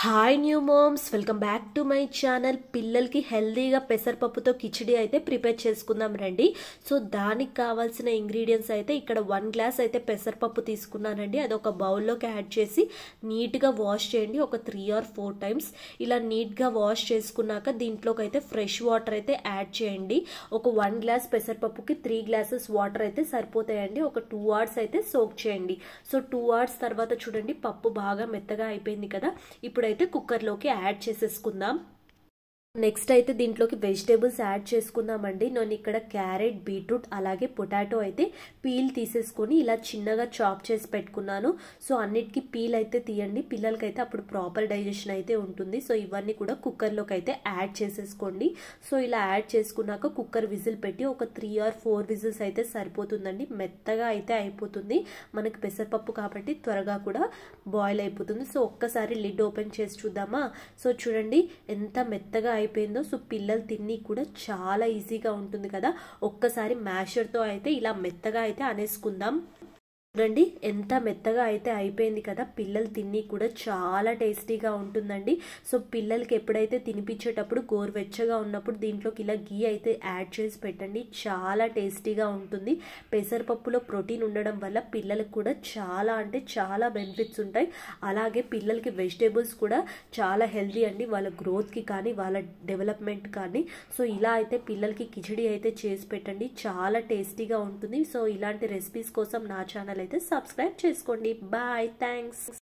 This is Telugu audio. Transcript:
Hi new moms, welcome back to my channel. పిల్లలకి హెల్దీగా పెసరపప్పుతో కిచిడి అయితే ప్రిపేర్ చేసుకుందాం రండి. సో దానికి కావాల్సిన ఇంగ్రీడియంట్స్ అయితే ఇక్కడ 1 గ్లాస్ అయితే పెసరపప్పు తీసుకున్నానండి. అది ఒక బౌల్లోకి యాడ్ చేసి నీట్గా వాష్ చేయండి. ఒక 3 or 4 టైమ్స్ ఇలా నీట్గా వాష్ చేసుకున్నాక దీంట్లోకి అయితే ఫ్రెష్ వాటర్ అయితే యాడ్ చేయండి. ఒక 1 గ్లాస్ పెసరపప్పుకి 3 గ్లాసెస్ వాటర్ అయితే సరిపోతాయండి. ఒక 2 hours అయితే సోక్ చేయండి. సో 2 hours తర్వాత చూడండి పప్పు బాగా మెత్తగా అయిపోయింది కదా. ఇప్పుడైతే కుక్కర్లోకి యాడ్ చేసేసుకుందాం. నెక్స్ట్ అయితే దీంట్లోకి వెజిటేబుల్స్ యాడ్ చేసుకుందామండి. నేను ఇక్కడ క్యారెట్, బీట్రూట్ అలాగే పొటాటో అయితే పీల్ తీసేసుకొని ఇలా చిన్నగా చాప్ చేసి పెట్టుకున్నాను. సో అన్నిటికీ పీల్ అయితే తీయండి, పిల్లలకైతే అప్పుడు ప్రాపర్ డైజెషన్ అయితే ఉంటుంది. సో ఇవన్నీ కూడా కుక్కర్లోకి అయితే యాడ్ చేసేసుకోండి. సో ఇలా యాడ్ చేసుకున్నాక కుక్కర్ విజిల్ పెట్టి ఒక 3 or 4 విజిల్స్ అయితే సరిపోతుందండి. మెత్తగా అయితే అయిపోతుంది, మనకి పెసరపప్పు కాబట్టి త్వరగా కూడా బాయిల్ అయిపోతుంది. సో ఒక్కసారి లిడ్ ఓపెన్ చేసి చూద్దామా. సో చూడండి ఎంత మెత్తగా అయిపోయిందో. సో పిల్లలు తిని కూడా చాలా ఈజీగా ఉంటుంది కదా. ఒక్కసారి మ్యాషర్తో అయితే ఇలా మెత్తగా అయితే అనేసుకుందాం. చూడండి ఎంత మెత్తగా అయితే అయిపోయింది కదా. పిల్లలు తిని కూడా చాలా టేస్టీగా ఉంటుందండి. సో పిల్లలకి ఎప్పుడైతే తినిపించేటప్పుడు గోరువెచ్చగా ఉన్నప్పుడు దీంట్లోకి ఇలా గీ అయితే యాడ్ చేసి పెట్టండి, చాలా టేస్టీగా ఉంటుంది. పెసరపప్పులో ప్రోటీన్ ఉండడం వల్ల పిల్లలకు కూడా చాలా అంటే చాలా బెనిఫిట్స్ ఉంటాయి. అలాగే పిల్లలకి వెజిటేబుల్స్ కూడా చాలా హెల్దీ అండి, వాళ్ళ గ్రోత్కి కానీ వాళ్ళ డెవలప్మెంట్ కానీ. సో ఇలా అయితే పిల్లలకి కిచిడి అయితే చేసి పెట్టండి, చాలా టేస్టీగా ఉంటుంది. సో ఇలాంటి రెసిపీస్ కోసం నా ఛానల్ అయితే సబ్స్క్రైబ్ చేసుకోండి. Bye, thanks.